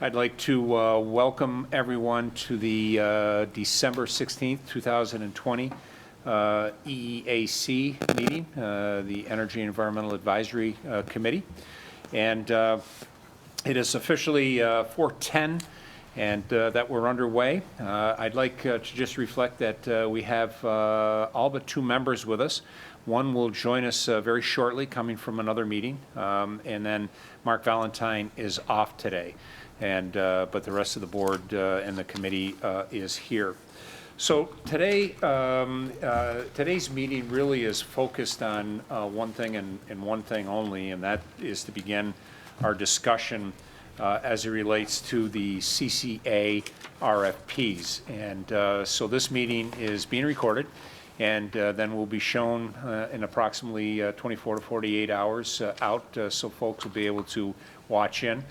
I'd like to welcome everyone to the December 16th, 2020 EEAC meeting, the Energy and Environmental Advisory Committee. And it is officially 4:10 and that we're underway. I'd like to just reflect that we have all but two members with us. One will join us very shortly, coming from another meeting, and then Mark Valentine is off today. But the rest of the board and the committee is here. So today, today's meeting really is focused on one thing and one thing only, and that is to begin our discussion as it relates to the CCA RFPs. And so this meeting is being recorded, and then will be shown in approximately 24 to 48 hours out, so folks will be able to watch in.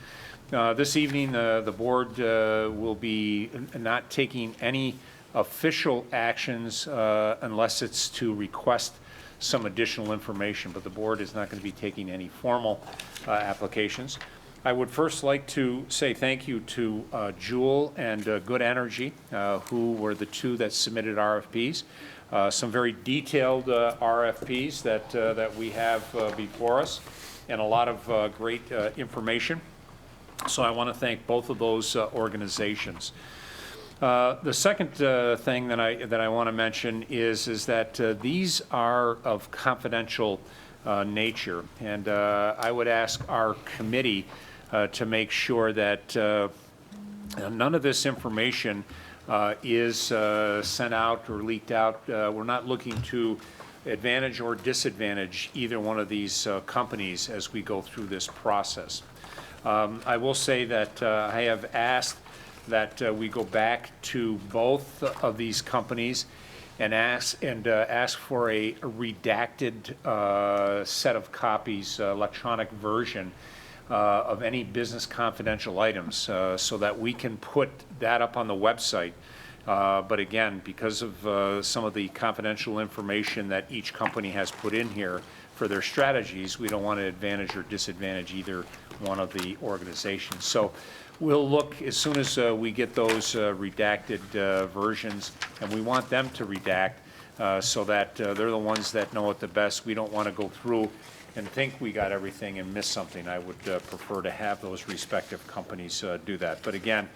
This evening, the board will be not taking any official actions unless it's to request some additional information, but the board is not going to be taking any formal applications. I would first like to say thank you to Jewel and Good Energy, who were the two that submitted RFPs. Some very detailed RFPs that we have before us, and a lot of great information. So I want to thank both of those organizations. The second thing that I want to mention is that these are of confidential nature, and I would ask our committee to make sure that none of this information is sent out or leaked out. We're not looking to advantage or disadvantage either one of these companies as we go through this process. I will say that I have asked that we go back to both of these companies and ask for a redacted set of copies, electronic version of any business confidential items, so that we can put that up on the website. But again, because of some of the confidential information that each company has put in here for their strategies, we don't want to advantage or disadvantage either one of the organizations. So we'll look as soon as we get those redacted versions, and we want them to redact so that they're the ones that know it the best. We don't want to go through and think we got everything and miss something. I would prefer to have those respective companies do that. But again,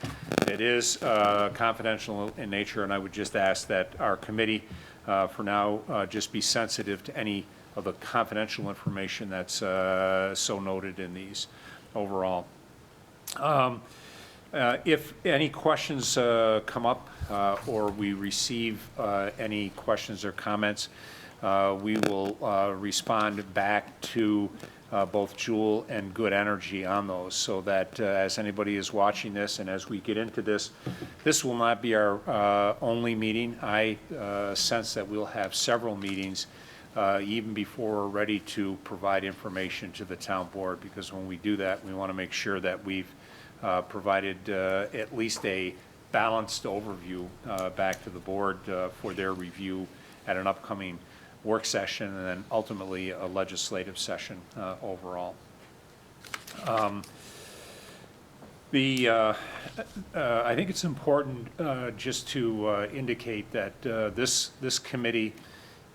it is confidential in nature, and I would just ask that our committee for now just be sensitive to any of the confidential information that's so noted in these overall. If any questions come up or we receive any questions or comments, we will respond back to both Jewel and Good Energy on those, so that as anybody is watching this and as we get into this, this will not be our only meeting. I sense that we'll have several meetings even before we're ready to provide information to the town board, because when we do that, we want to make sure that we've provided at least a balanced overview back to the board for their review at an upcoming work session, and then ultimately a legislative session overall. I think it's important just to indicate that this committee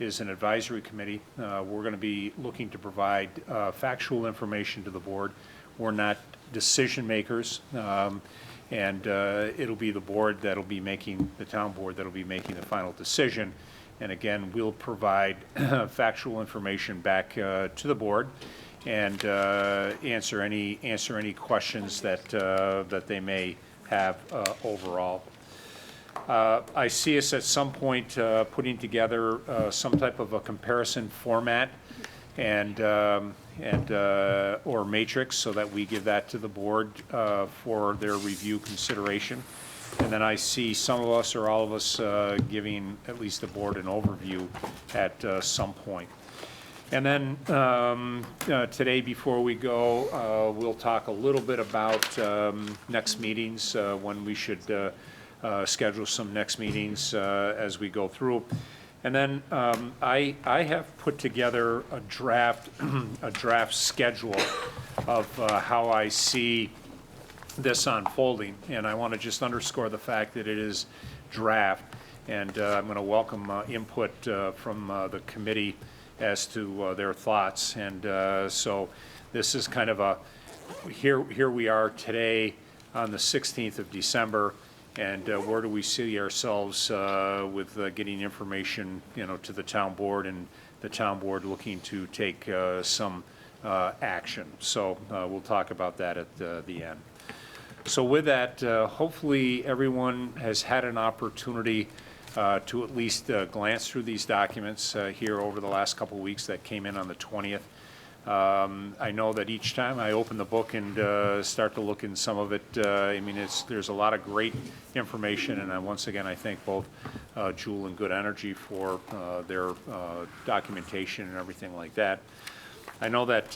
is an advisory committee. We're going to be looking to provide factual information to the board. We're not decision makers, and it'll be the board that'll be making, the town board that'll be making the final decision. And again, we'll provide factual information back to the board and answer any questions that they may have overall. I see us at some point putting together some type of a comparison format and or matrix, so that we give that to the board for their review consideration. And then I see some of us or all of us giving at least the board an overview at some point. And then today, before we go, we'll talk a little bit about next meetings, when we should schedule some next meetings as we go through. And then I have put together a draft schedule of how I see this unfolding. And I want to just underscore the fact that it is draft, and I'm going to welcome input from the committee as to their thoughts. And so this is kind of a, here we are today on the 16th of December, and where do we see ourselves with getting information, to the town board, and the town board looking to take some action. So we'll talk about that at the end. So with that, hopefully everyone has had an opportunity to at least glance through these documents here over the last couple of weeks that came in on the 20th. I know that each time I open the book and start to look in some of it, there's a lot of great information, and once again, I thank both Jewel and Good Energy for their documentation and everything like that. I know that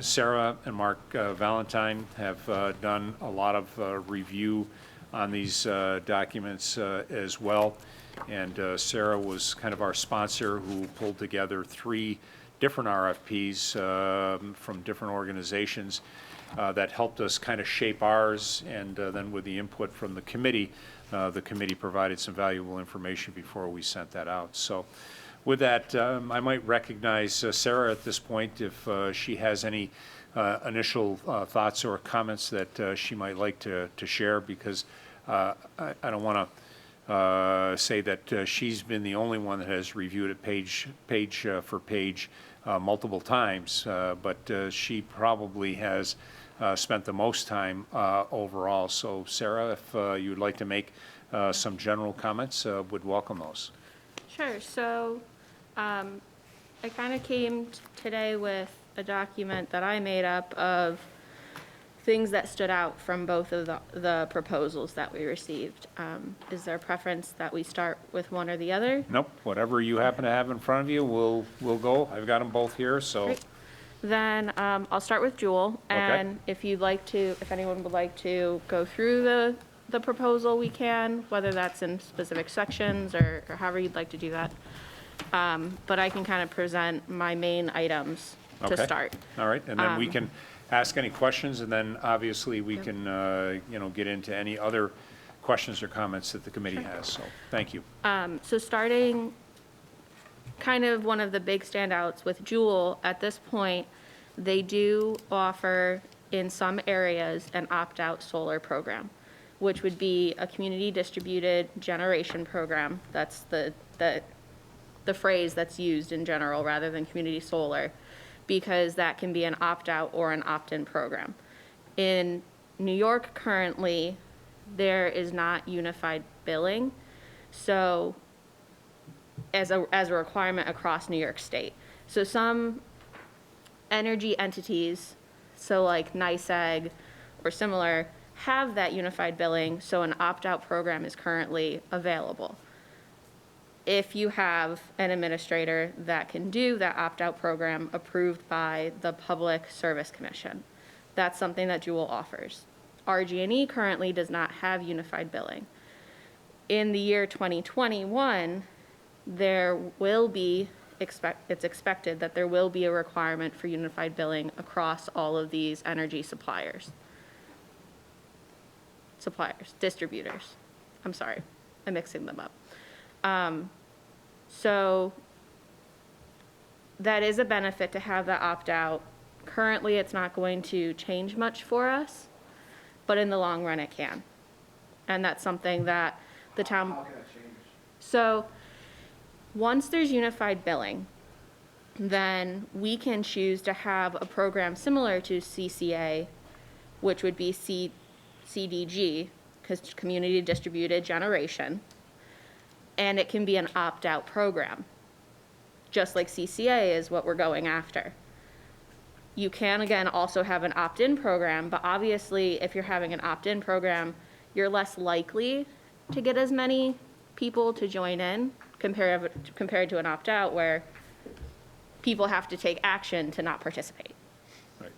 Sarah and Mark Valentine have done a lot of review on these documents as well, and Sarah was kind of our sponsor who pulled together 3 different RFPs from different organizations that helped us kind of shape ours, and then with the input from the committee provided some valuable information before we sent that out. So with that, I might recognize Sarah at this point if she has any initial thoughts or comments that she might like to share, because I don't want to say that she's been the only one that has reviewed it page for page multiple times, but she probably has spent the most time overall. So Sarah, if you would like to make some general comments, would welcome those. Sure. So I kind of came today with a document that I made up of things that stood out from both of the proposals that we received. Is there a preference that we start with one or the other? Nope. Whatever you happen to have in front of you, we'll go. I've got them both here, so. Great. Then I'll start with Jewel, and if anyone would like to go through the proposal, we can, whether that's in specific sections or however you'd like to do that. But I can kind of present my main items to start. All right, and then we can ask any questions, and then obviously we can, get into any other questions or comments that the committee has. So, thank you. So starting, kind of one of the big standouts with Jewel at this point, they do offer in some areas an opt-out solar program, which would be a community distributed generation program. That's the phrase that's used in general rather than community solar, because that can be an opt-out or an opt-in program. In New York currently, there is not unified billing, so as a requirement across New York State. So some energy entities, so like NYSEG or similar, have that unified billing, so an opt-out program is currently available. If you have an administrator that can do that opt-out program approved by the Public Service Commission, that's something that Jewel offers. RG&E currently does not have unified billing. In the year 2021, it's expected that there will be a requirement for unified billing across all of these energy distributors. I'm sorry, I'm mixing them up. So that is a benefit to have that opt-out. Currently, it's not going to change much for us, but in the long run, it can. And that's something that the town. How can it change? So once there's unified billing, then we can choose to have a program similar to CCA, which would be CDG, because community distributed generation, and it can be an opt-out program, just like CCA is what we're going after. You can, again, also have an opt-in program, but obviously if you're having an opt-in program, you're less likely to get as many people to join in compared to an opt-out where people have to take action to not participate. Right.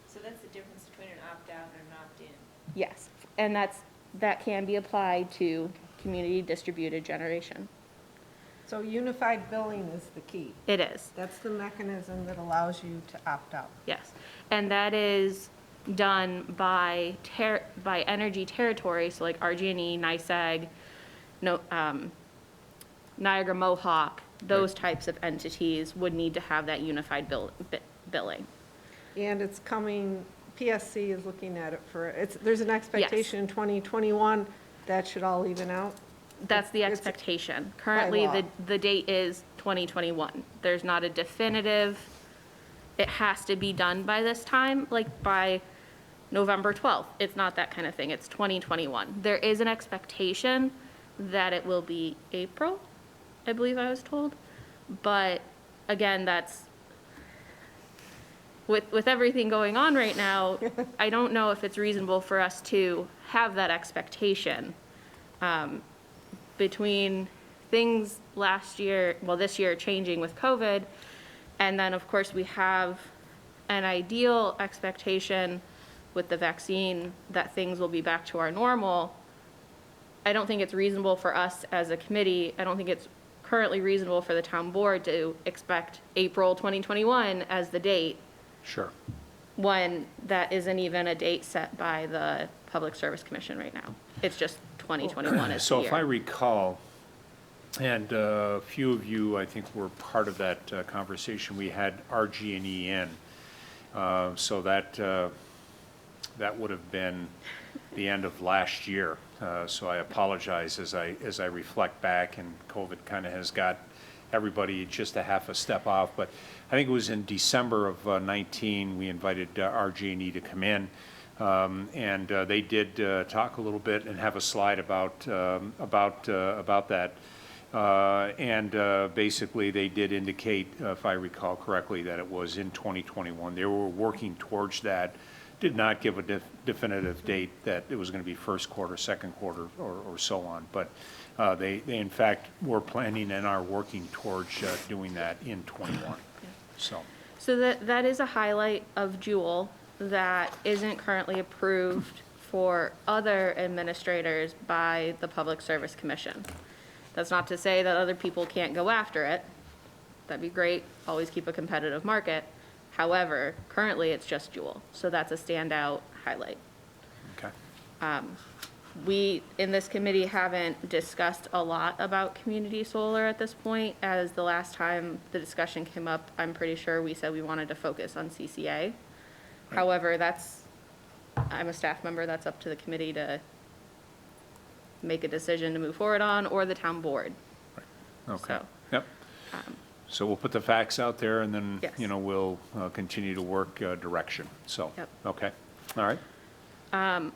So that's the difference between an opt-out and an opt-in? Yes, and that can be applied to community distributed generation. So unified billing is the key. It is. That's the mechanism that allows you to opt out. Yes, and that is done by energy territory, so like RG&E, NYSEG, no, Niagara Mohawk, those types of entities would need to have that unified billing. And it's coming, PSC is looking at it there's an expectation in 2021 that should all even out. That's the It's expectation. Currently, law. the date is 2021. There's not a definitive, it has to be done by this time, like by November 12th. It's not that kind of thing. It's 2021. There is an expectation that it will be April, I believe I was told. But again, that's, with everything going on right now, I don't know if it's reasonable for us to have that expectation. Between things last year, well, this year changing with COVID, and then of course we have an ideal expectation with the vaccine that things will be back to our normal. I don't think it's reasonable for us as a committee, I don't think it's currently reasonable for the town board to expect April 2021 as the date, Sure. when that isn't even a date set by the Public Service Commission right now. It's just 2021 is the So if I year. recall, and a few of you, I think, were part of that conversation, we had RG&E in. So that would have been the end of last year. So I apologize as I reflect back, and COVID kind of has got everybody just a half a step off. But I think it was in December of 19, we invited RG&E to come in. And they did talk a little bit and have a slide about that. Basically, they did indicate, if I recall correctly, that it was in 2021. They were working towards that. Did not give a definitive date that it was going to be first quarter, second quarter, or so on. But they in fact were planning and are working towards doing that in 21. So that is a highlight of Jewel that isn't currently approved for other administrators by the Public Service Commission. That's not to say that other people can't go after it. That'd be great, always keep a competitive market. However, currently it's just Jewel, so that's a standout highlight. Okay. We, in this committee, haven't discussed a lot about community solar at this point, as the last time the discussion came up, I'm pretty sure we said we wanted to focus on CCA. However, I'm a staff member, that's up to the committee to make a decision to move forward on, or the town board. Okay. So, Yep. So we'll put the facts out there, and then, Yes. we'll continue to work direction. So, Yep. okay. All right.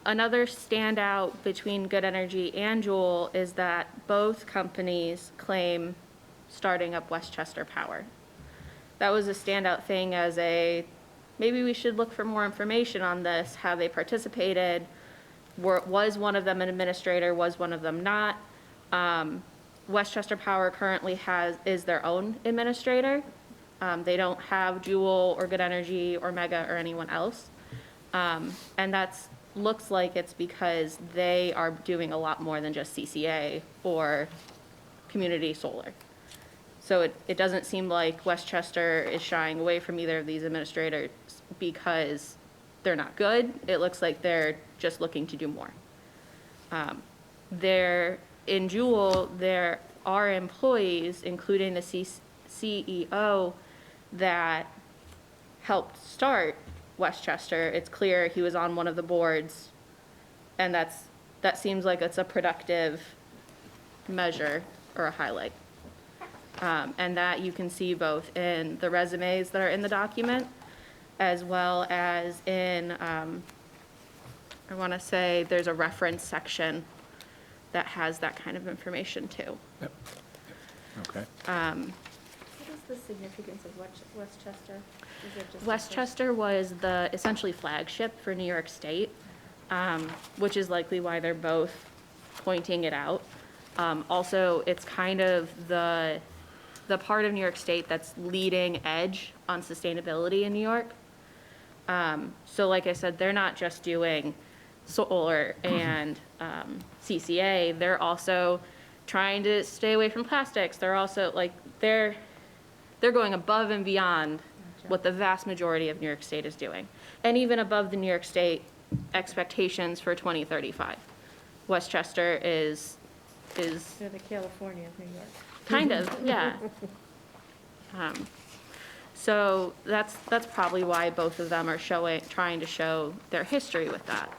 Another standout between Good Energy and Jewel is that both companies claim starting up Westchester Power. That was a standout thing as maybe we should look for more information on this, how they participated. Was one of them an administrator, was one of them not? Westchester Power currently is their own administrator. They don't have Jewel or Good Energy or Mega or anyone else. And looks like it's because they are doing a lot more than just CCA or community solar. So it doesn't seem like Westchester is shying away from either of these administrators because they're not good. It looks like they're just looking to do more. In Jewel, there are employees, including the CEO, that helped start Westchester. It's clear he was on one of the boards, and that seems like it's a productive measure or a highlight. And that you can see both in the resumes that are in the document, as well as in, I want to say there's a reference section that has that kind of information too. Yep. Okay. What is the significance of Westchester? Is it just Westchester was the essentially flagship for New York State, which is likely why they're both pointing it out. Also, it's kind of the part of New York State that's leading edge on sustainability in New York. So like I said, they're not just doing solar and CCA, they're also trying to stay away from plastics. They're also they're going above and beyond what the vast majority of New York State is doing. And even above the New York State expectations for 2035. Westchester is They're the California of New York. kind of, yeah. So that's probably why both of them are trying to show their history with that.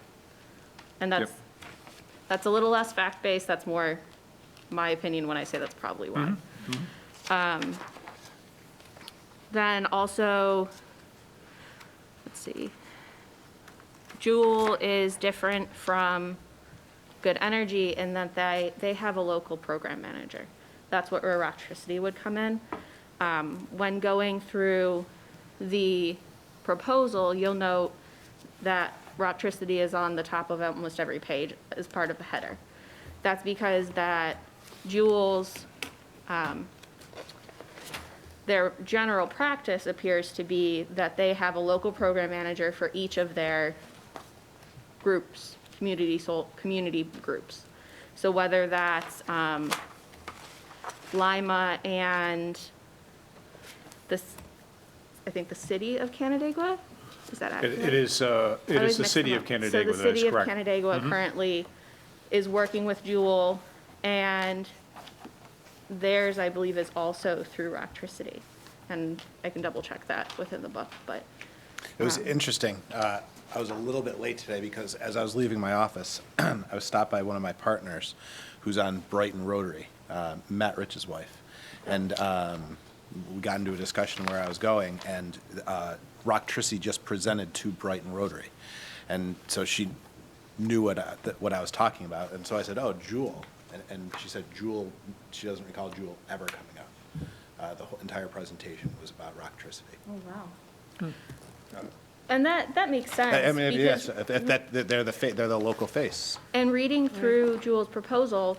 And Yep. that's a little less fact-based, that's more my opinion when I say that's probably why. Then also, let's see, Jewel is different from Good Energy in that they have a local program manager. That's where Rocktricity would come in. When going through the proposal, you'll note that Rocktricity is on the top of almost every page as part of the header. That's because that Jewel's, their general practice appears to be that they have a local program manager for each of their groups, community groups. So whether that's Lima and I think the city of Canandaigua, is that accurate? It is I always the mix city them of up. Canandaigua, So that the is city of correct. Canandaigua currently is working with Jewel, and theirs, I believe, is also through Rocktricity. And I can double check that within the book, but It was interesting. I was a little bit late today because as I was leaving my office, I was stopped by one of my partners who's on Brighton Rotary, Matt Rich's wife. And we got into a discussion where I was going, and Rocktricity just presented to Brighton Rotary. And so she knew what I was talking about. And so I said, oh, Jewel. And she said Jewel, she doesn't recall Jewel ever coming up. The whole entire presentation was about Rocktricity. Oh, wow. and that makes sense. I mean, because- yes, if they're the local face. And reading through Jewel's proposal,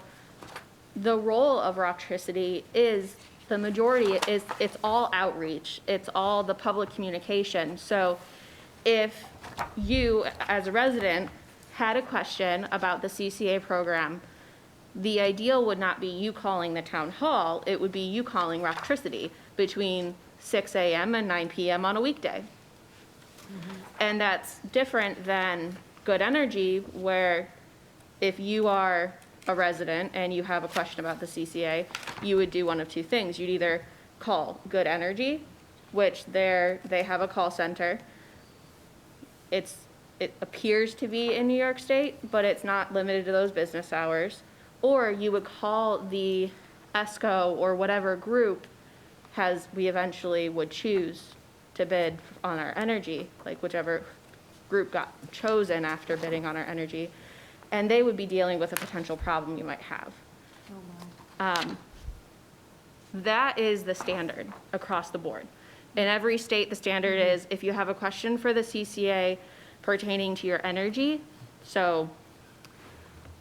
the role of Rocktricity is, the majority is, it's all outreach. It's all the public communication. So if you, as a resident, had a question about the CCA program, the ideal would not be you calling the town hall, it would be you calling Rocktricity between 6 a.m. and 9 p.m. on a weekday. And that's different than Good Energy, where if you are a resident and you have a question about the CCA, you would do one of two things. You'd either call Good Energy, which they have a call center. It appears to be in New York State, but it's not limited to those business hours. Or you would call the ESCO or whatever group we eventually would choose to bid on our energy, like whichever group got chosen after bidding on our energy, and they would be dealing with a potential problem you might have. That is the standard across the board. In every state, the standard is if you have a question for the CCA pertaining to your energy, so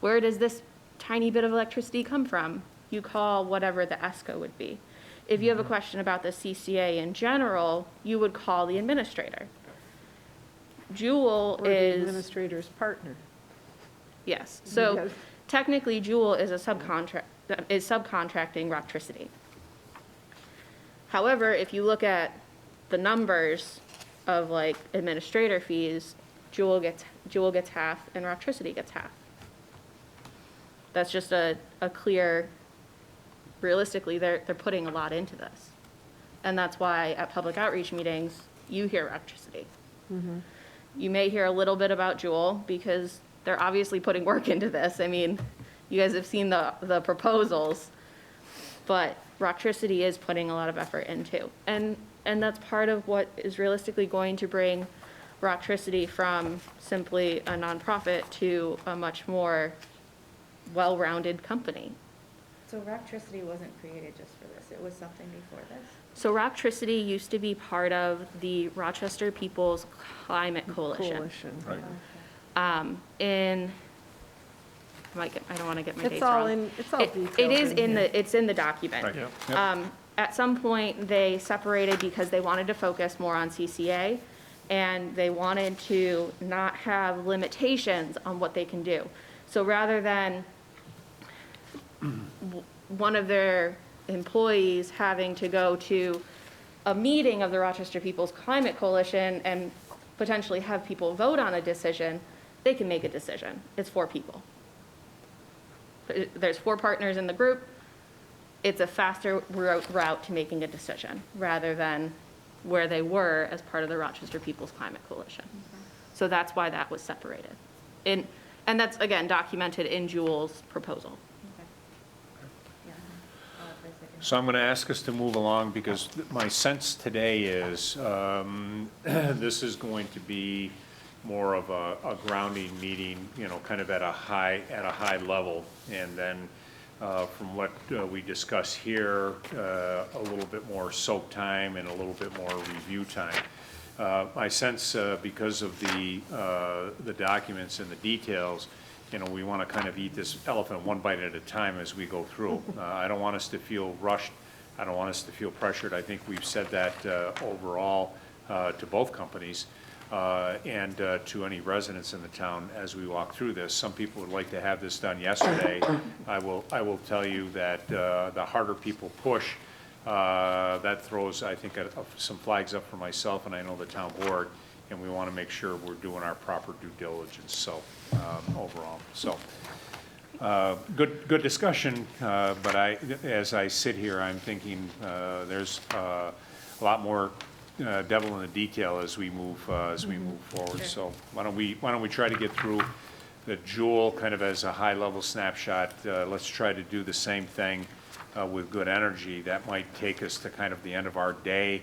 where does this tiny bit of electricity come from? You call whatever the ESCO would be. If you have a question about the CCA in general, you would call the administrator. Jewel Or the is, administrator's partner. yes, so Because- technically Jewel is subcontracting Rocktricity. However, if you look at the numbers of like administrator fees, Jewel gets half and Rocktricity gets half. That's just a clear, realistically, they're putting a lot into this. And that's why at public outreach meetings, you hear Rocktricity. You may hear a little bit about Jewel because they're obviously putting work into this. I mean, you guys have seen the proposals, but Rocktricity is putting a lot of effort into. And that's part of what is realistically going to bring Rocktricity from simply a nonprofit to a much more well-rounded company. So Rocktricity wasn't created just for this, it was something before this? So Rocktricity used to be part of the Rochester People's Climate Coalition. Right. I don't want to get my dates It's all wrong. it's all It detailed is in here. it's in the document. Right. Yep. At some point, they separated because they wanted to focus more on CCA, and they wanted to not have limitations on what they can do. So rather than one of their employees having to go to a meeting of the Rochester People's Climate Coalition and potentially have people vote on a decision, they can make a decision. It's 4 people. There's 4 partners in the group. It's a faster route to making a decision rather than where they were as part of the Rochester People's Climate Coalition. So that's why that was separated. And that's, again, documented in Juul's proposal. So I'm going to ask us to move along because my sense today is this is going to be more of a grounding meeting, you know, kind of at a high level. And then from what we discuss here, a little bit more soak time and a little bit more review time. My sense, because of the documents and the details, you know, we want to kind of eat this elephant one bite at a time as we go through. I don't want us to feel rushed. I don't want us to feel pressured. I think we've said that overall to both companies and to any residents in the town as we walk through this. Some people would like to have this done yesterday. I will tell you that the harder people push, that throws, I think, some flags up for myself and I know the town board, and we want to make sure we're doing our proper due diligence, so, overall. So, good discussion, but as I sit here, I'm thinking there's a lot more devil in the detail as we move forward. So why don't we try to get through the Juul kind of as a high-level snapshot. Let's try to do the same thing with Good Energy. That might take us to kind of the end of our day.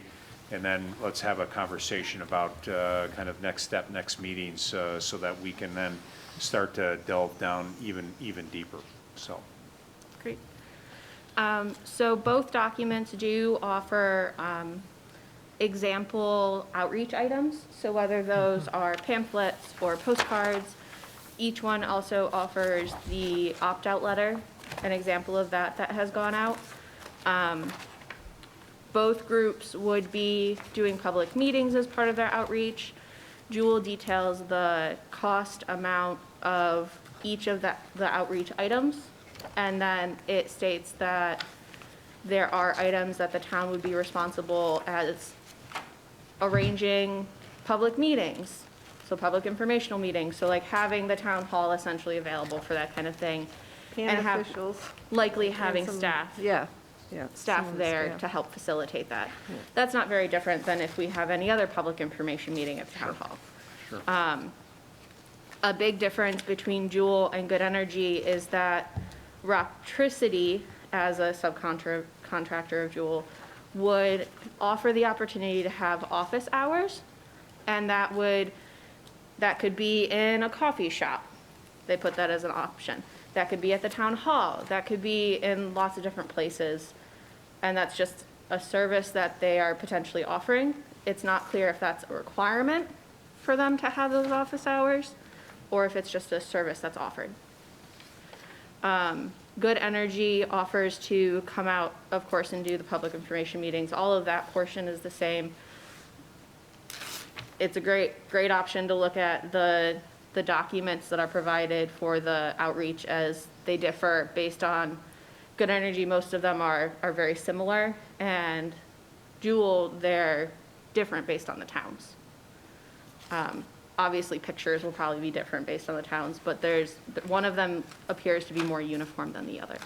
And then let's have a conversation about kind of next meetings so that we can then start to delve down even deeper. So, Great. So both documents do offer example outreach items. So whether those are pamphlets or postcards, each one also offers the opt-out letter, an example of that has gone out. Both groups would be doing public meetings as part of their outreach. Juul details the cost amount of each of the outreach items, and then it states that there are items that the town would be responsible as arranging public meetings, so public informational meetings, so like having the town hall essentially available for that kind of thing. And have officials. likely and having some- staff. Yeah. Staff some there staff. to help facilitate that. That's not very different than if we have any other public information meeting at the town hall. sure. A big difference between Juul and Good Energy is that Rocktricity, as a subcontractor of Juul, would offer the opportunity to have office hours, and that could be in a coffee shop. They put that as an option. That could be at the town hall. That could be in lots of different places. And that's just a service that they are potentially offering. It's not clear if that's a requirement for them to have those office hours or if it's just a service that's offered. Good Energy offers to come out, of course, and do the public information meetings. All of that portion is the same. It's a great option to look at the documents that are provided for the outreach as they differ based on Good Energy. Most of them are very similar, and Juul, they're different based on the towns. Obviously, pictures will probably be different based on the towns, but one of them appears to be more uniform than the other.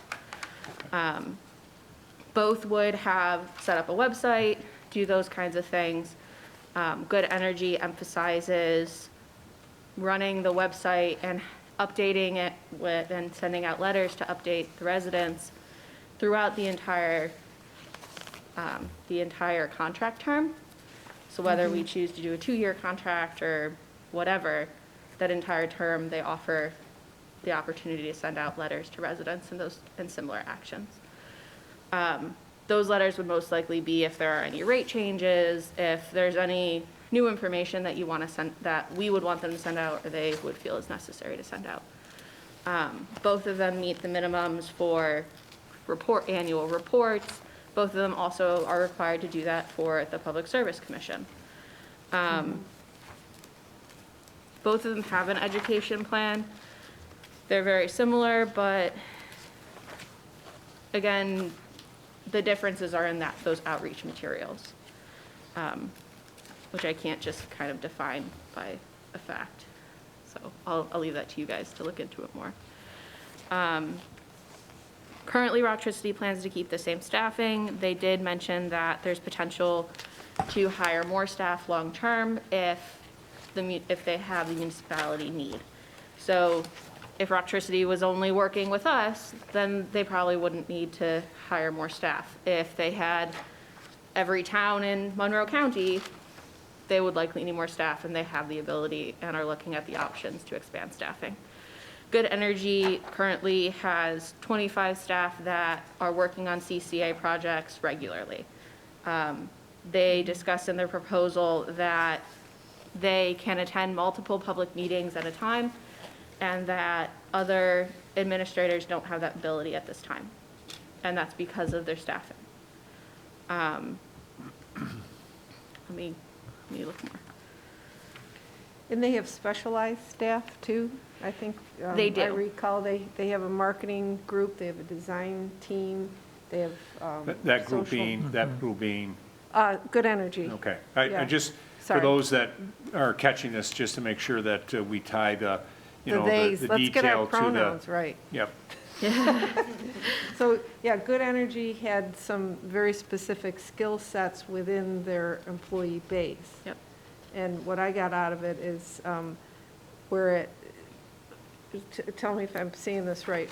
Both would have set up a website, do those kinds of things. Good Energy emphasizes running the website and updating it and sending out letters to update the residents throughout the entire contract term. So whether we choose to do a 2-year contract or whatever, that entire term, they offer the opportunity to send out letters to residents and similar actions. Those letters would most likely be if there are any rate changes, if there's any new information that you want to send, that we would want them to send out or they would feel is necessary to send out. Both of them meet the minimums for annual reports. Both of them also are required to do that for the Public Service Commission. Both of them have an education plan. They're very similar, but again, the differences are in those outreach materials. which I can't just kind of define by a fact. So I'll leave that to you guys to look into it more. Currently, Rocktricity plans to keep the same staffing. They did mention that there's potential to hire more staff long-term if they have the municipality need. So if Rocktricity was only working with us, then they probably wouldn't need to hire more staff. If they had every town in Monroe County, they would likely need more staff, and they have the ability and are looking at the options to expand staffing. Good Energy currently has 25 staff that are working on CCA projects regularly. They discussed in their proposal that they can attend multiple public meetings at a time, and that other administrators don't have that ability at this time. And that's because of their staffing. Let me look more. And they have specialized staff too, I think. They do. I recall they have a marketing group, they have a design team, they have That group social- being, Good Energy. okay. Yeah. I just, for Sorry. those that are catching this, just to make sure that we tie the, you The know, theys, the let's get our detail to the. pronouns right. Yep, So, yeah, Good Energy had some very specific skill sets within their employee base. Yep. And what I got out of it is where it, tell me if I'm seeing this right,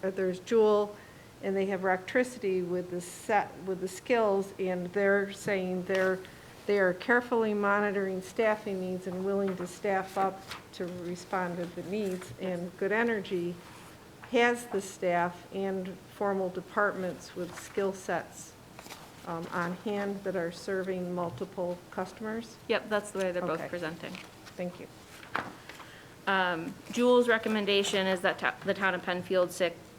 there's Jewel, and they have Rocktricity with the skills, and they're saying they are carefully monitoring staffing needs and willing to staff up to respond to the needs. And Good Energy has the staff and formal departments with skill sets on hand that are serving multiple customers. Yep, that's the way they're both Okay. presenting. Thank you. Jules' recommendation is that the town of Penfield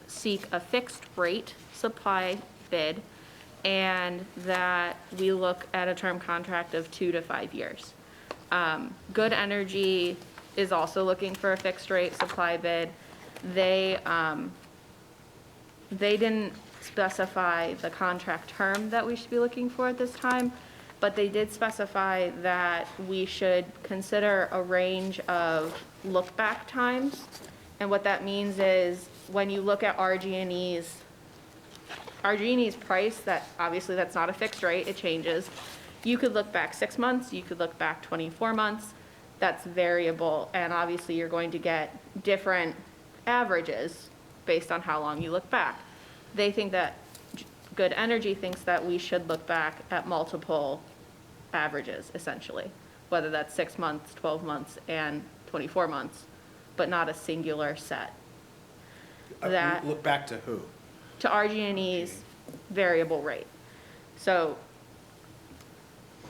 seek a fixed rate supply bid, and that we look at a term contract of 2 to 5 years. Good Energy is also looking for a fixed rate supply bid. They didn't specify the contract term that we should be looking for at this time, but they did specify that we should consider a range of look-back times. And what that means is, when you look at RG&E's price, that obviously that's not a fixed rate, it changes. You could look back 6 months, you could look back 24 months, that's variable, and obviously you're going to get different averages based on how long you look back. They think that Good Energy thinks that we should look back at multiple averages, essentially, whether that's 6 months, 12 months, and 24 months, but not a singular set. That, Look back to who? to RG&E's variable rate. So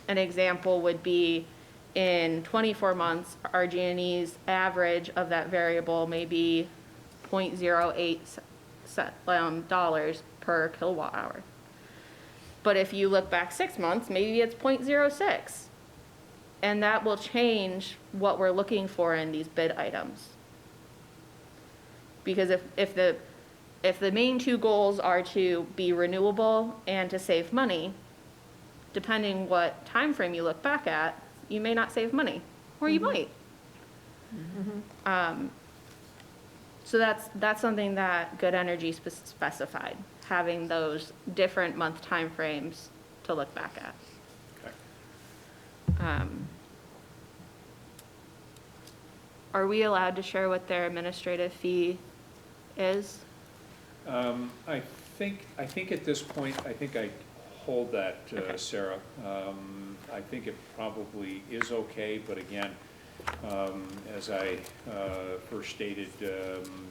an example would be, in 24 months, RG&E's average of that variable may be $0.08 dollars per kilowatt hour. But if you look back 6 months, maybe it's 0.06. And that will change what we're looking for in these bid items. Because if the main two goals are to be renewable and to save money, depending what time frame you look back at, you may not save money, or you might. So that's something that Good Energy specified, having those different month time frames to look back at. okay. Are we allowed to share what their administrative fee is? I think at this point, I think I hold that, Okay. Sarah. I think it probably is okay, but again, as I first stated,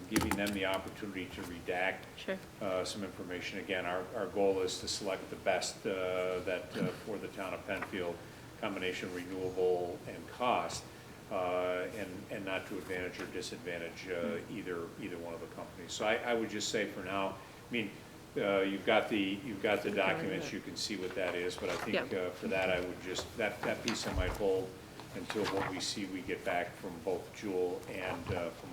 giving them the opportunity to redact Sure. some information. Again, our goal is to select the best that for the town of Penfield, combination renewable and cost, and not to advantage or disadvantage either one of the companies. So I would just say for now, I mean, you've got the documents, you can see what that is, but I think Yep. for that, I would just, that piece I might hold until what we see we get back from both Jewel and from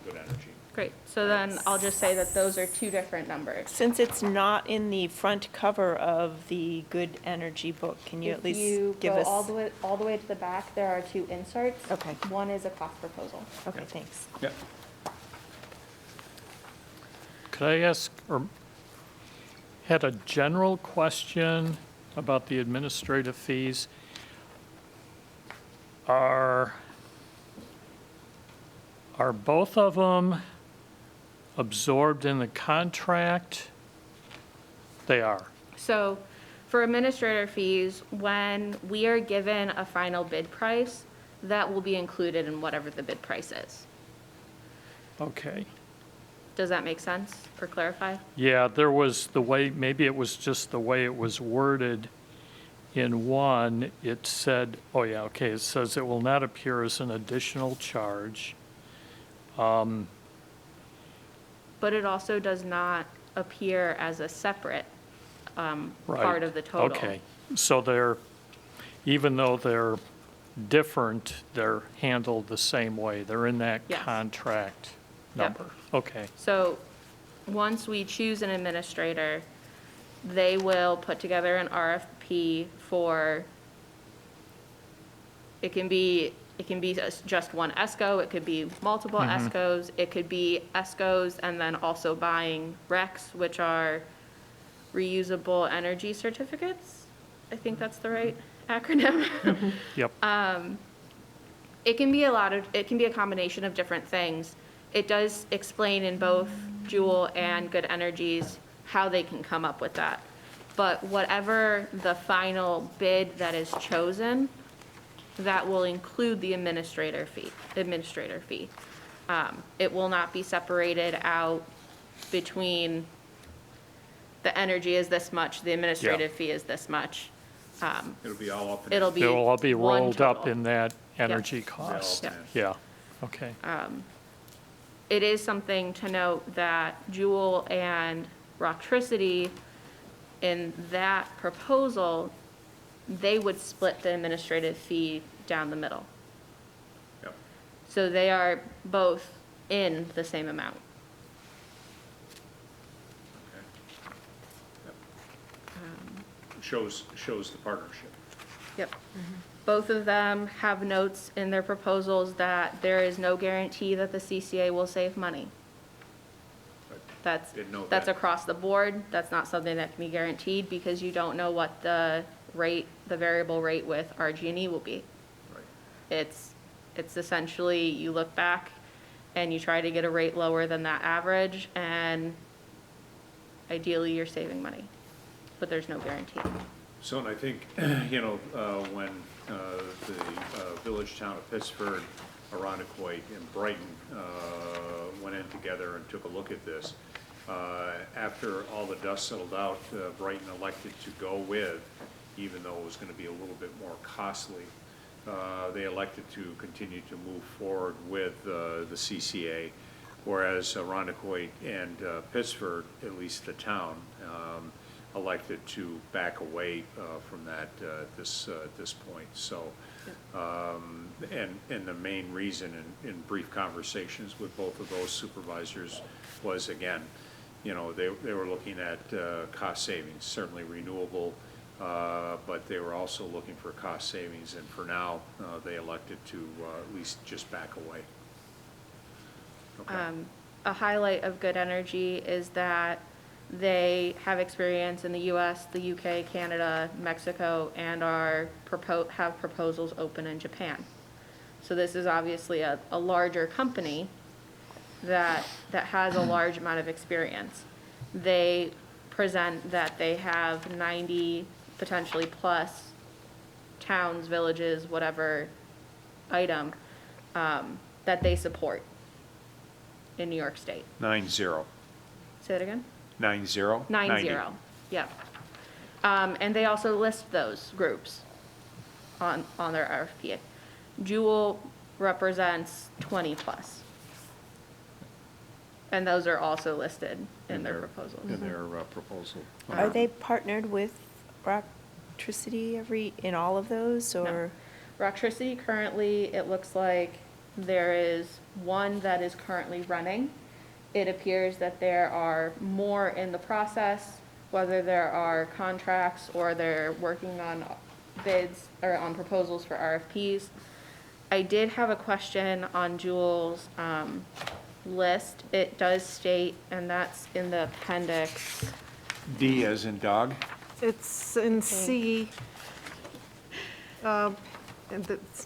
Good Energy. Great, so then I'll just say that those are two different numbers. Since it's not in the front cover of the Good Energy book, can you at If least you give go us? all the way to the back, there are two inserts. Okay. One is a cost proposal. Okay, thanks. Yep. Could I ask, or had a general question about the administrative fees? Are both of them absorbed in the contract? They are. So for administrator fees, when we are given a final bid price, that will be included in whatever the bid price is. Okay. Does that make sense or clarify? Yeah, there was the way, maybe it was just the way it was worded in one. It said, oh yeah, okay, it says it will not appear as an additional charge. But it also does not appear as a separate part Right. of the total. Okay, so even though they're different, they're handled the same way. They're in that Yes. contract Yep. number. Okay, So once we choose an administrator, they will put together an RFP for, it can be just one ESCO, it could be multiple ESCOs, it could be ESCOs and then also buying RECs, which are reusable energy certificates. I think that's the right acronym. yep, It can be a combination of different things. It does explain in both Jewel and Good Energies how they can come up with that. But whatever the final bid that is chosen, that will include the administrator fee. It will not be separated out between the energy is this much, the administrative fee is this much. It'll be all up in. It'll be they'll all be one rolled up total. in that energy cost. Yep. Yeah, okay. It is something to note that Jewel and Rocktricity, in that proposal, they would split the administrative fee down the middle. Yep. So they are both in the same amount. Okay. Yep. Shows the partnership. Yep. Both of them have notes in their proposals that there is no guarantee that the CCA will save money. But didn't know That's that. across the board. That's not something that can be guaranteed because you don't know what the variable rate with RG&E will be. Right. It's essentially, you look back and you try to get a rate lower than that average, and ideally, you're saving money, but there's no guarantee. So, and I think, when the village town of Pittsford, Arundecoit, and Brighton went in together and took a look at this, after all the dust settled out, Brighton elected to go with, even though it was going to be a little bit more costly, they elected to continue to move forward with the CCA, whereas Arundecoit and Pittsford, at least the town, elected to back away from that at this point. So, and the main reason in brief conversations with both of those supervisors was, again, they were looking at cost savings, certainly renewable, but they were also looking for cost savings, and for now, they elected to at least just back away. Okay. A highlight of Good Energy is that they have experience in the US, the UK, Canada, Mexico, and have proposals open in Japan. So this is obviously a larger company that has a large amount of experience. They present that they have 90 potentially plus towns, villages, whatever item, that they support in New York State. 9-0. Say that again? 9-0? 9-0, yep. And they also list those groups on their RFP. Jewel represents 20 plus. And those are also listed in their proposals. In their proposal. Are they partnered with Rocktricity in all of those, or? Rocktricity currently, it looks like there is one that is currently running, it appears that there are more in the process, whether there are contracts or they're working on bids or on proposals for RFPs. I did have a question on Juul's list. It does state, and that's in the appendix. D as in dog? It's in C. And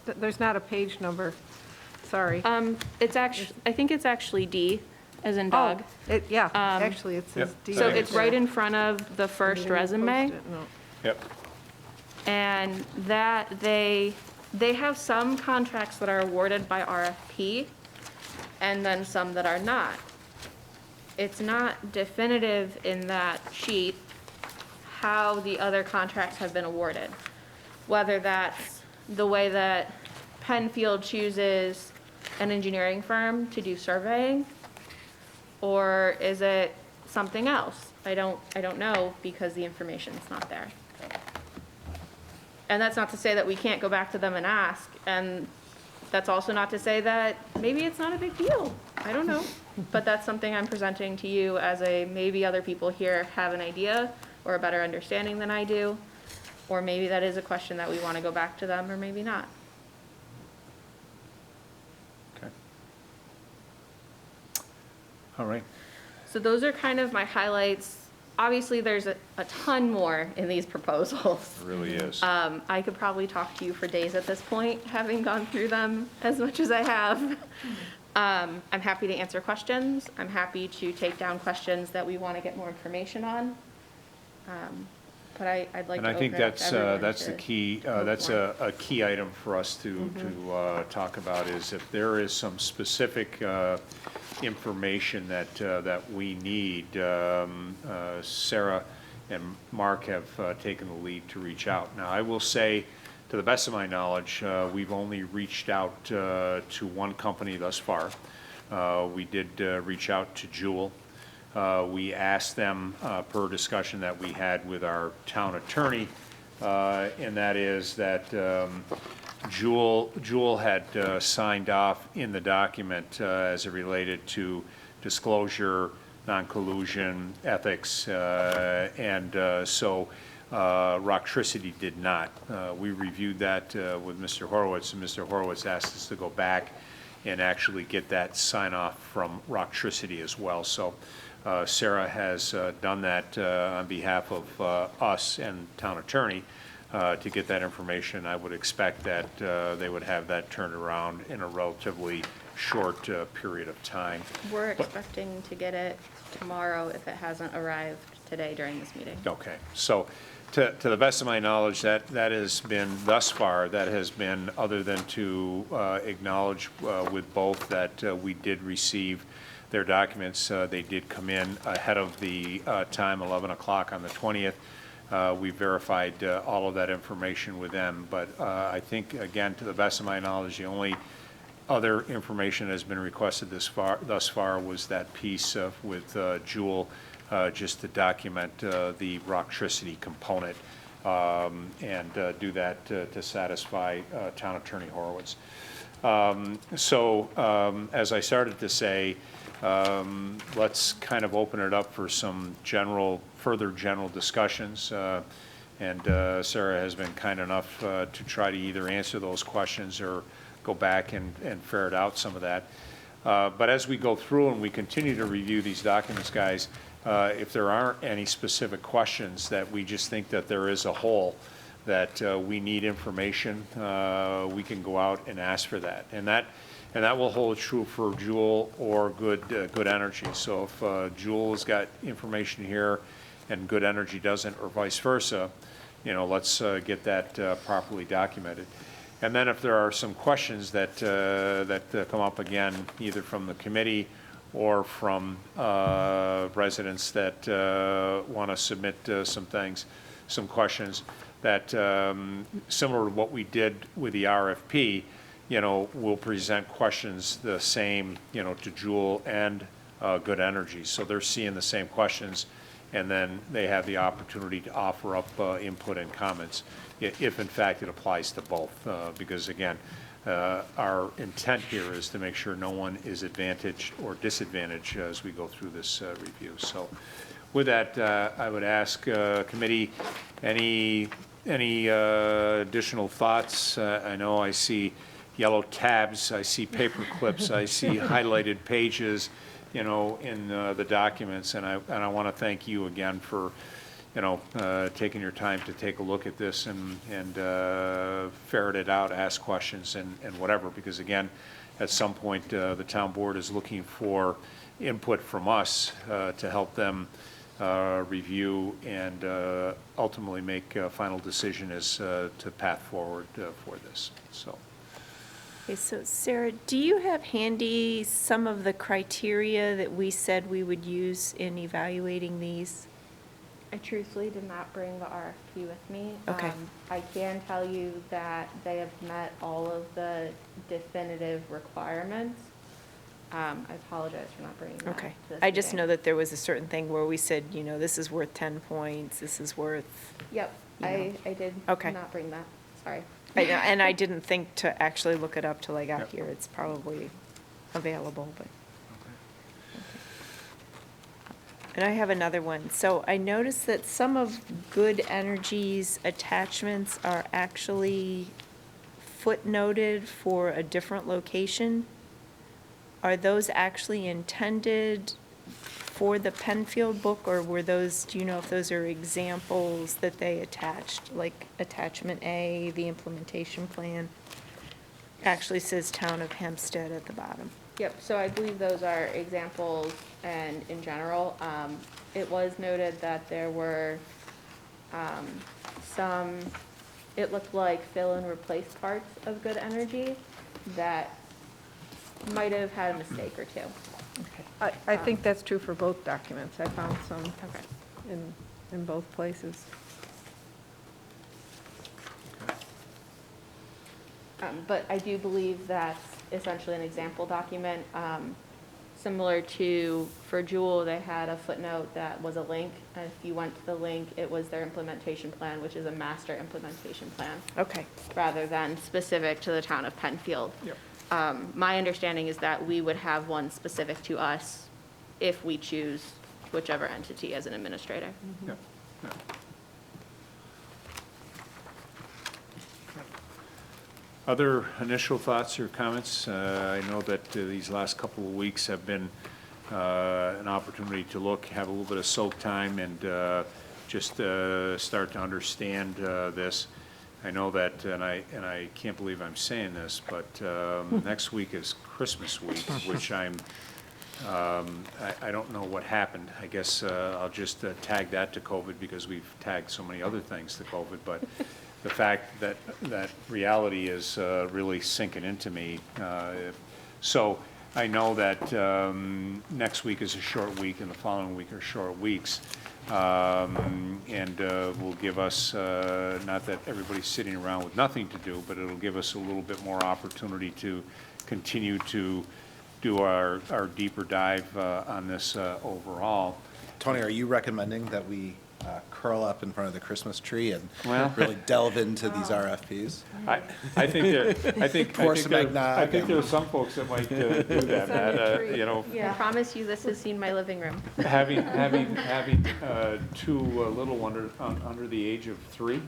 there's not a page number, sorry. It's actually, I think it's actually D, as in dog. Oh, yeah, actually, it says Yep. D. So think it's right in front of the first resume. No. Yep. And that they have some contracts that are awarded by RFP and then some that are not. It's not definitive in that sheet how the other contracts have been awarded. Whether that's the way that Penfield chooses an engineering firm to do surveying, or is it something else? I don't know because the information's not there. And that's not to say that we can't go back to them and ask, and that's also not to say that maybe it's not a big deal. I don't know. But that's something I'm presenting to you as maybe other people here have an idea or a better understanding than I do. Or maybe that is a question that we want to go back to them, or maybe not. Okay. All right. So those are kind of my highlights. Obviously, there's a ton more in these proposals. It really is. I could probably talk to you for days at this point, having gone through them as much as I have. I'm happy to answer questions. I'm happy to take down questions that we want to get more information on. But I'd like And to I think open it up to everyone that's the to key, move that's more. a key item for us to talk about, is if there is some specific information that we need, Sarah and Mark have taken the lead to reach out. Now, I will say, to the best of my knowledge, we've only reached out to one company thus far. We did reach out to Juul. We asked them, per discussion that we had with our town attorney, and that is that Juul had signed off in the document as it related to disclosure, non-collusion, ethics, and so Rocktricity did not. We reviewed that with Mr. Horowitz, and Mr. Horowitz asked us to go back and actually get that sign-off from Rocktricity as well. So Sarah has done that on behalf of us and town attorney to get that information. I would expect that they would have that turned around in a relatively short period of time. We're expecting to get it tomorrow if it hasn't arrived today during this meeting. Okay, so to the best of my knowledge, that has been, thus far, that has been, other than to acknowledge with both that we did receive their documents. They did come in ahead of the time, 11 o'clock on the 20th. We verified all of that information with them, but I think, again, to the best of my knowledge, the only other information that has been requested thus far was that piece with Juul, just to document the Rocktricity component and do that to satisfy Town Attorney Horowitz. So as I started to say, let's kind of open it up for some further general discussions. And Sarah has been kind enough to try to either answer those questions or go back and ferret out some of that. But as we go through and we continue to review these documents, guys, if there aren't any specific questions that we just think that there is a hole that we need information, we can go out and ask for that. And that will hold true for Juul or Good Energy. So if Juul has got information here and Good Energy doesn't, or vice versa, let's get that properly documented. And then if there are some questions that come up again, either from the committee or from residents that want to submit some questions that similar to what we did with the RFP, we'll present questions the same, to Juul and Good Energy. So they're seeing the same questions, and then they have the opportunity to offer up input and comments, if in fact it applies to both. Because again, our intent here is to make sure no one is advantaged or disadvantaged as we go through this review. So with that, I would ask committee, any additional thoughts? I know I see yellow tabs, I see paper clips, I see highlighted pages, in the documents, and I want to thank you again for, taking your time to take a look at this and ferret it out, ask questions and whatever, because again, at some point, the town board is looking for input from us to help them review and ultimately make a final decision as to path forward for this, so. Okay, so Sarah, do you have handy some of the criteria that we said we would use in evaluating these? I truthfully did not bring the RFP with me. Okay. I can tell you that they have met all of the definitive requirements. I apologize for not bringing that Okay. to this I just meeting. know that there was a certain thing where we said, this is worth 10 points, this is worth, Yep, you know. I did Okay. not bring that, sorry. and I didn't think to actually look it up till I got Yep. here. It's probably available, but. And I have another one. So I noticed that some of Good Energy's attachments are actually footnoted for a different location. Are those actually intended for the Penfield book, or were those, do you know if those are examples that they attached? Like attachment A, the implementation plan, actually says Town of Hempstead at the bottom. Yep, so I believe those are examples, and in general, it was noted that there were some, it looked like fill and replace parts of Good Energy that might have had a mistake or two. I think that's true for both documents. I found some Okay. in both places. But I do believe that's essentially an example document. Similar to, for Jewel, they had a footnote that was a link. And if you went to the link, it was their implementation plan, which is a master implementation plan, Okay. rather than specific to the town of Penfield. Yep. My understanding is that we would have one specific to us if we choose whichever entity as an administrator. Yeah, yeah. Other initial thoughts or comments? I know that these last couple of weeks have been an opportunity to look, have a little bit of soak time, and just start to understand this. I know that, and I can't believe I'm saying this, but next week is Christmas week, which I don't know what happened. I guess I'll just tag that to COVID, because we've tagged so many other things to COVID, but the fact that reality is really sinking into me. So I know that next week is a short week and the following week are short weeks. And will give us, not that everybody's sitting around with nothing to do, but it'll give us a little bit more opportunity to continue to do our deeper dive on this overall. Tony, are you recommending that we curl up in front of the Christmas tree and Well- really delve into these RFPs? I think Pour some eggnog I think and- there are some folks that might do that, Matt. I promise you, this has seen my living room. Having two little under the age of 3,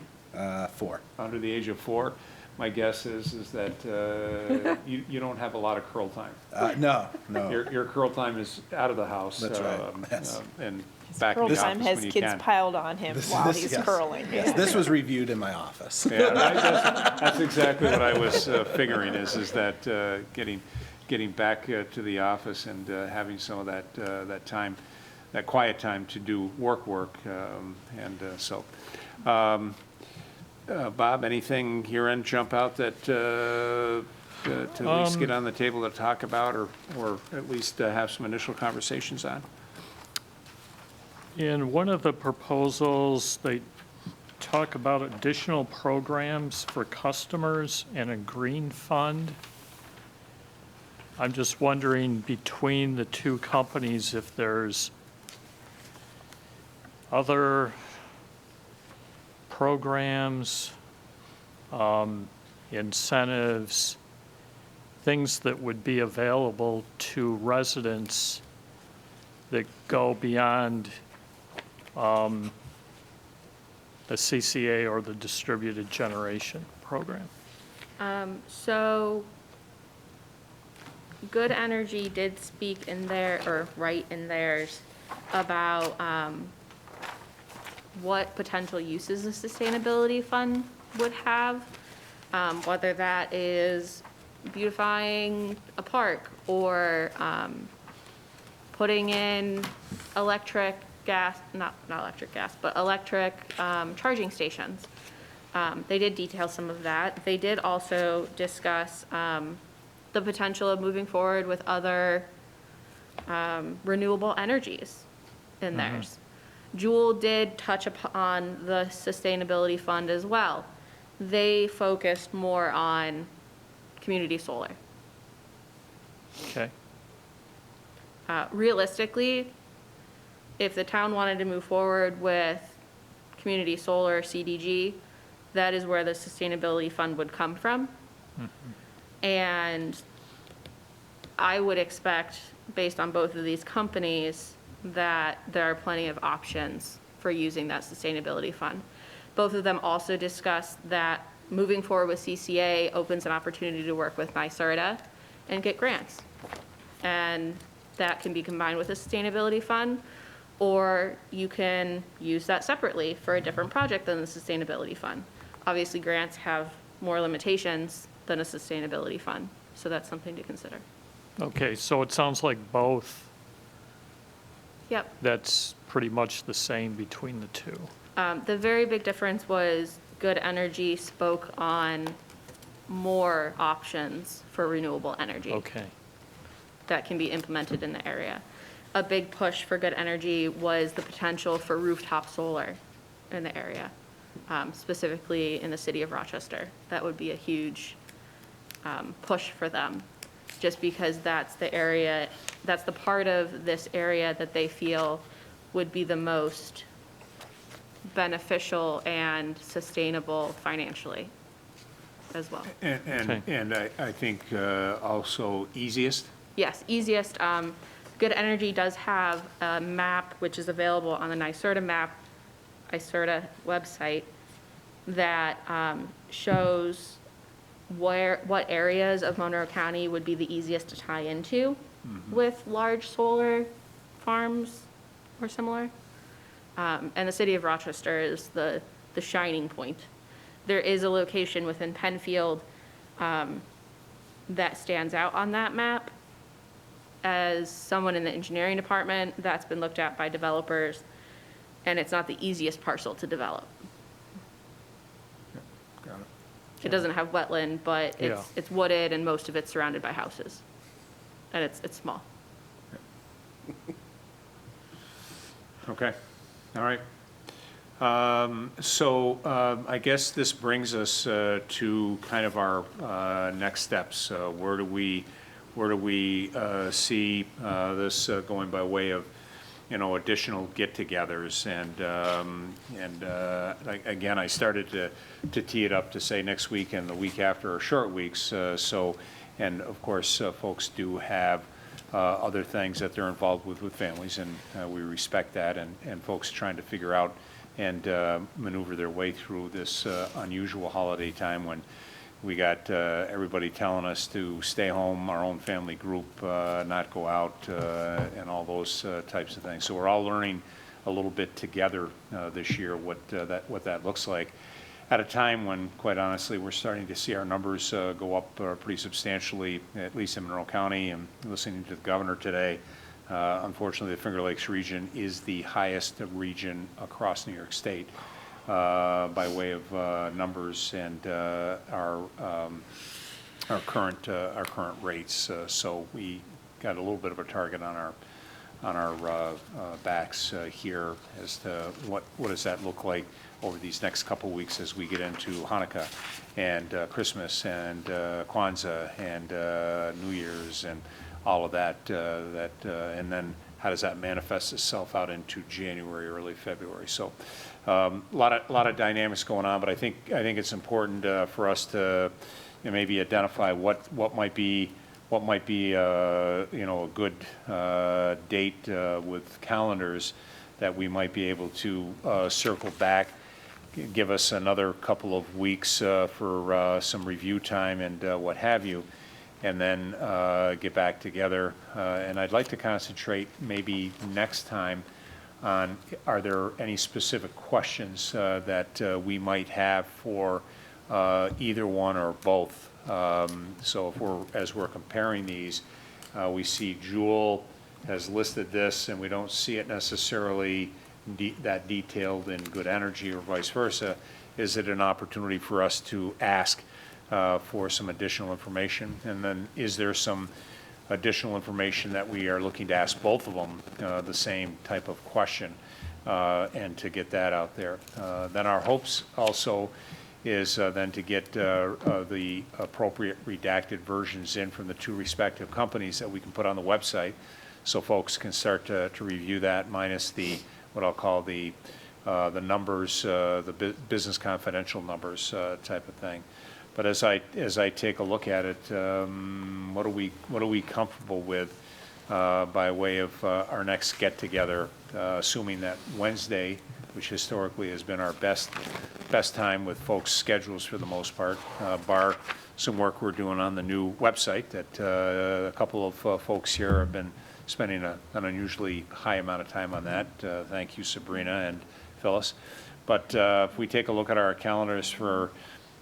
4. under the age of 4, my guess is that you don't have a lot of curl time. No. Your curl time is out of the house. That's right, yes. And back in Curl the time office has when you kids can. piled on him while he's yes. curling. Yes, this was reviewed in my office. Yeah, that's exactly what I was figuring is that getting back to the office and having some of that time, that quiet time to do work. Bob, anything your end jump out that to at least get on the table to talk about or at least have some initial conversations on? In one of the proposals, they talk about additional programs for customers and a green fund. I'm just wondering between the two companies if there's other programs, incentives things that would be available to residents that go beyond the CCA or the distributed generation program? So Good Energy did speak in their, or write in theirs, about what potential uses the sustainability fund would have, whether that is beautifying a park or putting in electric gas, not electric gas, but electric charging stations. They did detail some of that. They did also discuss the potential of moving forward with other renewable energies in theirs. Jewel did touch upon the sustainability fund as well. They focused more on community solar. Okay, Realistically, if the town wanted to move forward with community solar CDG, that is where the sustainability fund would come from. And I would expect, based on both of these companies, that there are plenty of options for using that sustainability fund. Both of them also discussed that moving forward with CCA opens an opportunity to work with NYSERDA and get grants. And that can be combined with a sustainability fund, or you can use that separately for a different project than the sustainability fund. Obviously, grants have more limitations than a sustainability fund, so that's something to consider. okay, so it sounds like both, Yep. that's pretty much the same between the two. The very big difference was Good Energy spoke on more options for renewable energy Okay, that can be implemented in the area. A big push for Good Energy was the potential for rooftop solar in the area, specifically in the city of Rochester. That would be a huge push for them, just because that's the area, that's the part of this area that they feel would be the most beneficial and sustainable financially as well. And I think also easiest. Yes, easiest. Good Energy does have a map, which is available on the NYSERDA website, that shows what areas of Monroe County would be the easiest to tie into with large solar farms or similar. And the city of Rochester is the shining point. There is a location within Penfield that stands out on that map. As someone in the engineering department, that's been looked at by developers, and it's not the easiest parcel to develop. Got it. It doesn't have wetland, but Yeah. it's wooded, and most of it's surrounded by houses. And it's small. Okay, all right. So I guess this brings us to kind of our next steps. Where do we see this going by way of, additional get-togethers? Again, I started to tee it up to say next week and the week after are short weeks. And of course, folks do have other things that they're involved with families, and we respect that, and folks trying to figure out and maneuver their way through this unusual holiday time when we got everybody telling us to stay home, our own family group, not go out, and all those types of things. So we're all learning a little bit together this year what that looks like, at a time when, quite honestly, we're starting to see our numbers go up pretty substantially, at least in Monroe County. And listening to the governor today, unfortunately, the Finger Lakes region is the highest region across New York State by way of numbers and our current rates. So we got a little bit of a target on our backs here as to what does that look like over these next couple weeks as we get into Hanukkah and Christmas and Kwanzaa and New Year's and all of that, and then how does that manifest itself out into January, early February? So a lot of dynamics going on, but I think it's important for us to maybe identify what might be, you know, a good date with calendars that we might be able to circle back, give us another couple of weeks for some review time and what have you, and then get back together. And I'd like to concentrate maybe next time on, are there any specific questions that we might have for either one or both? So as we're comparing these, we see Jewel has listed this, and we don't see it necessarily that detailed in Good Energy or vice versa. Is it an opportunity for us to ask for some additional information? And then is there some additional information that we are looking to ask both of them the same type of question, and to get that out there? Then our hopes also is then to get the appropriate redacted versions in from the two respective companies that we can put on the website, so folks can start to review that, minus the, what I'll call the numbers, the business confidential numbers type of thing. But as I take a look at it, what are we comfortable with by way of our next get together, assuming that Wednesday, which historically has been our best time with folks' schedules for the most part, bar some work we're doing on the new website that a couple of folks here have been spending an unusually high amount of time on that. Thank you, Sabrina and Phyllis. But if we take a look at our calendars for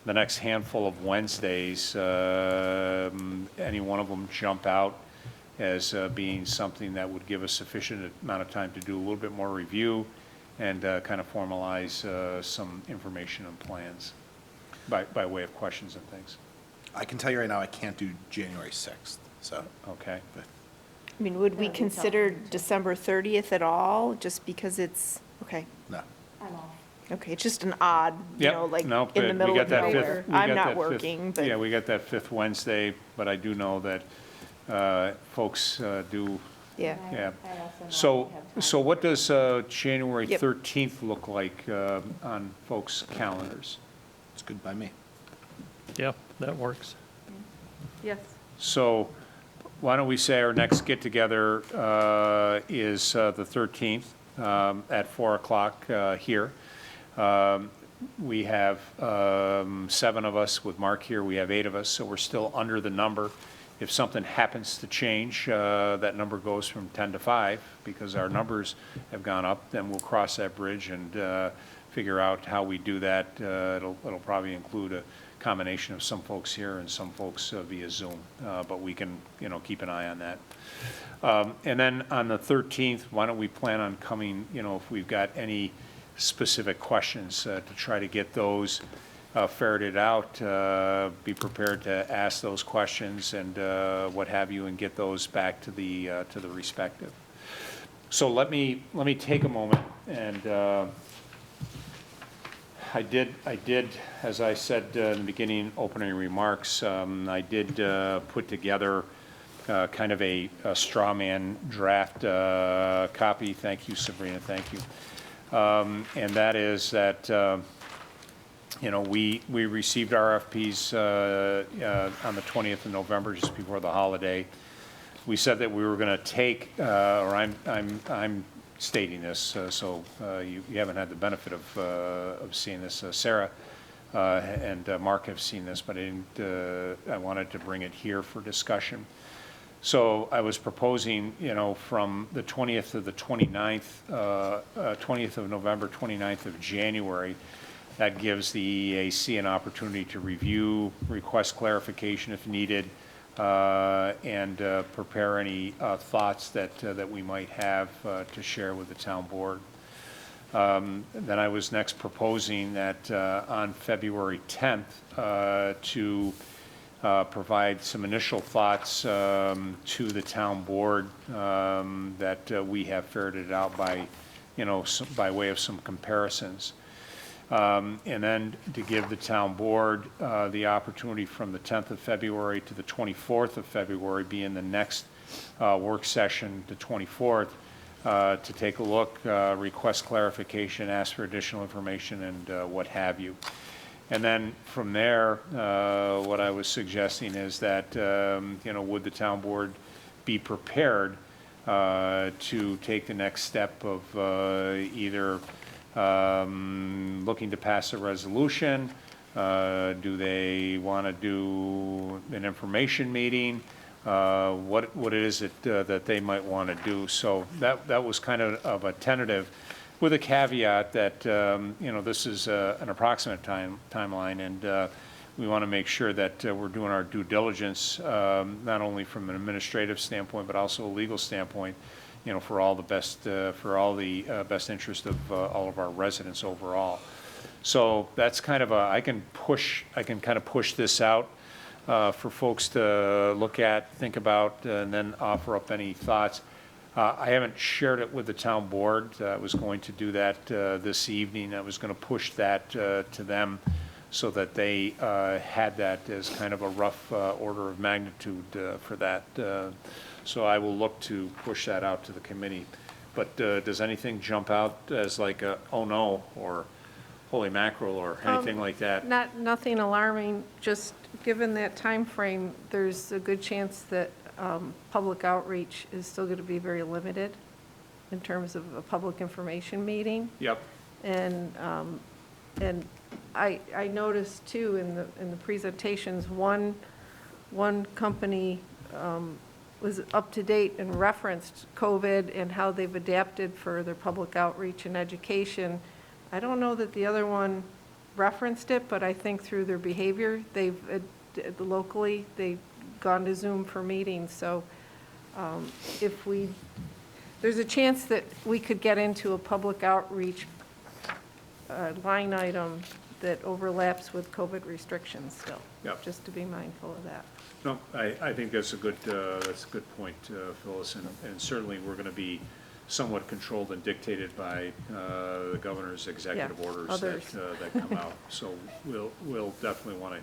the next handful of Wednesdays, any one of them jump out as being something that would give us sufficient amount of time to do a little bit more review and kind of formalize some information and plans by way of questions and things. I can tell you right now, I can't do January 6th, so. Okay. But I mean, would we consider December 30th at all, just because it's, okay, no. I'm off. okay, it's just an odd, you Yep, know, like no, in the but middle we of got that fifth- nowhere. we got I'm not that fifth- working, but. Yeah, we got that fifth Wednesday, but I do know that folks do, Yeah. yeah. I also know So, we have time. so what does January Yep. 13th look like on folks' calendars? It's good by me. Yeah, that works. Yes. So why don't we say our next get-together is the 13th at 4 o'clock here. We have 7 of us. With Mark here, we have 8 of us, so we're still under the number. If something happens to change, that number goes from 10 to 5, because our numbers have gone up, then we'll cross that bridge and figure out how we do that. It'll probably include a combination of some folks here and some folks via Zoom, but we can, you know, keep an eye on that. And then on the 13th, why don't we plan on coming, you know, if we've got any specific questions to try to get those ferreted out, be prepared to ask those questions and what have you, and get those back to the respective. So let me take a moment and I did, as I said in the beginning, opening remarks, I did put together kind of a straw man draft copy. Thank you, Sabrina, thank you. And that is that, you know, we received RFPs on the 20th of November, just before the holiday. We said that we were going to take, or I'm stating this, so you haven't had the benefit of seeing this. Sarah and Mark have seen this, but I wanted to bring it here for discussion. So I was proposing, you know, from the 20th to the 29th, 20th of November, 29th of January, that gives the EAC an opportunity to review, request clarification if needed, and prepare any thoughts that we might have to share with the town board. Then I was next proposing that on February 10th to provide some initial thoughts to the town board that we have ferreted out by, you know, by way of some comparisons. And then to give the town board the opportunity from the 10th of February to the 24th of February, being the next work session, the 24th, to take a look, request clarification, ask for additional information, and what have you. And then from there, what I was suggesting is that, would the town board be prepared to take the next step of either looking to pass a resolution? Do they want to do an information meeting? What it is that they might want to do. So that was kind of a tentative, with a caveat that, this is an approximate timeline, and we want to make sure that we're doing our due diligence, not only from an administrative standpoint, but also a legal standpoint, for all the best interest of all of our residents overall. So that's kind of I can kind of push this out for folks to look at, think about, and then offer up any thoughts. I haven't shared it with the town board. I was going to do that this evening. I was going to push that to them so that they had that as kind of a rough order of magnitude for that. So I will look to push that out to the committee. But does anything jump out as like a, oh no, or holy mackerel, or anything like that? Nothing alarming, just given that time frame, there's a good chance that public outreach is still going to be very limited in terms of a public information meeting. Yep. And I noticed too in the presentations, one company was up to date and referenced COVID and how they've adapted for their public outreach and education. I don't know that the other one referenced it, but I think through their behavior, they've locally, they've gone to Zoom for meetings. So there's a chance that we could get into a public outreach line item that overlaps with COVID restrictions still. Yep. Just to be mindful of that. No, I think that's a good point, Phyllis, and certainly we're going to be somewhat controlled and dictated by the governor's executive orders that come out. So we'll definitely want to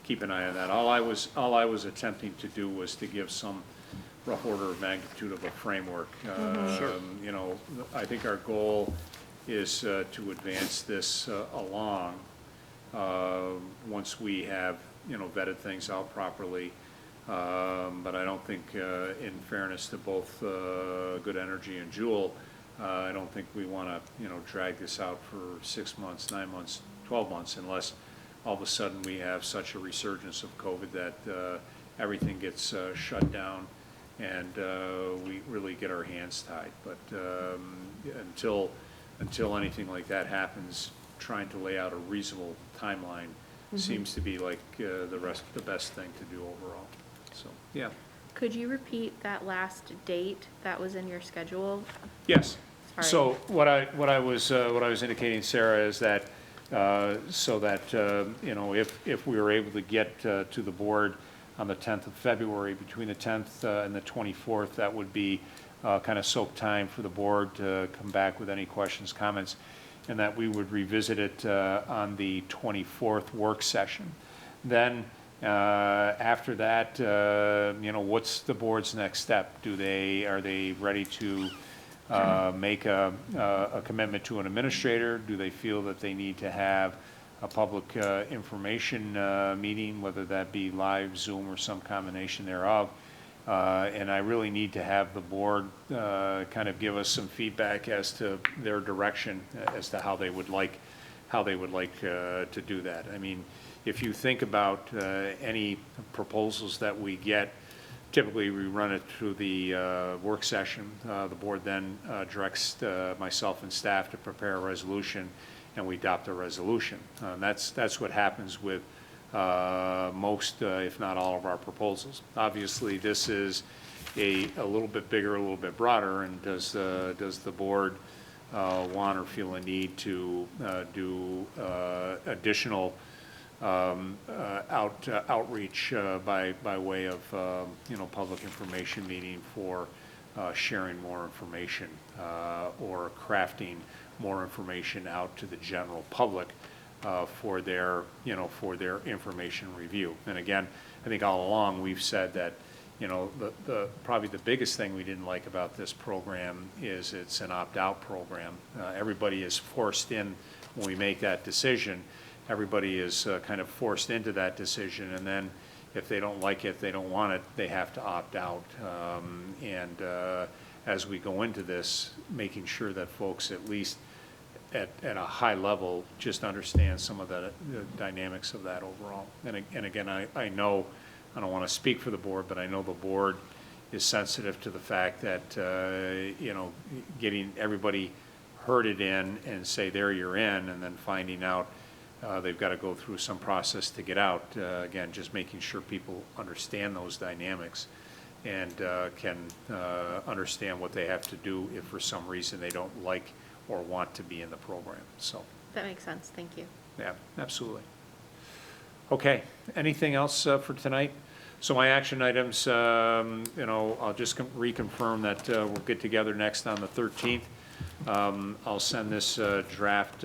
keep an eye on that. All I was attempting to do was to give some rough order of magnitude of a framework. Sure. I think our goal is to advance this along once we have vetted things out properly. But I don't think, in fairness to both Good Energy and Jewel, I don't think we want to drag this out for 6 months, 9 months, 12 months, unless all of a sudden we have such a resurgence of COVID that everything gets shut down and we really get our hands tied. But until anything like that happens, trying to lay out a reasonable timeline seems to be like the best thing to do overall. So, yeah. Could you repeat that last date that was in your schedule? Yes. Sorry. So what I was indicating, Sarah, is that so that if we were able to get to the board on the 10th of February, between the 10th and the 24th, that would be kind of soak time for the board to come back with any questions, comments, and that we would revisit it on the 24th work session. Then after that, what's the board's next step? Are they ready to make a commitment to an administrator? Do they feel that they need to have a public information meeting, whether that be live, Zoom, or some combination thereof? And I really need to have the board kind of give us some feedback as to their direction as to how they would like to do that. I mean, if you think about any proposals that we get, typically we run it through the work session. The board then directs myself and staff to prepare a resolution, and we adopt a resolution. That's what happens with most, if not all, of our proposals. Obviously, this is a little bit bigger, a little bit broader, and does the board want or feel a need to do additional outreach by way of public information meeting for sharing more information or crafting more information out to the general public for their information review. And again, I think all along we've said that probably the biggest thing we didn't like about this program is it's an opt-out program. Everybody is forced in when we make that decision, everybody is kind of forced into that decision, and then if they don't like it, they don't want it, they have to opt out. And as we go into this, making sure that folks at least at a high level just understand some of the dynamics of that overall. And again, I know, I don't want to speak for the board, but I know the board is sensitive to the fact that, you know, getting everybody herded in and say, there you're in, and then finding out they've got to go through some process to get out. Again, just making sure people understand those dynamics and can understand what they have to do if for some reason they don't like or want to be in the program. So, That makes sense, thank you. yeah, absolutely. Okay, anything else for tonight? So my action items, you know, I'll just reconfirm that we'll get together next on the 13th. I'll send this draft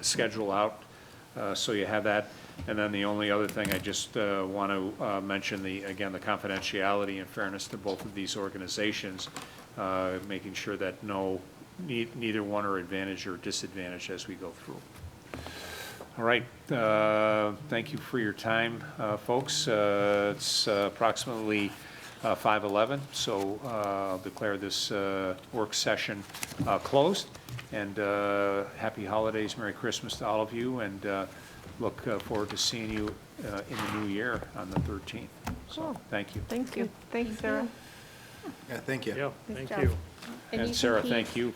schedule out so you have that. And then the only other thing I just want to mention, again, the confidentiality and fairness to both of these organizations, making sure that neither one are advantaged or disadvantaged as we go through. All right, thank you for your time, folks. It's approximately 5:11, so I'll declare this work session closed. And happy holidays, Merry Christmas to all of you, and look forward to seeing you in the new year on the 13th. So, Cool. thank you. Thank you. Thanks, Sarah. Yeah, thank you. Yeah, Nice thank job. you. And you Sarah, can thank keep- you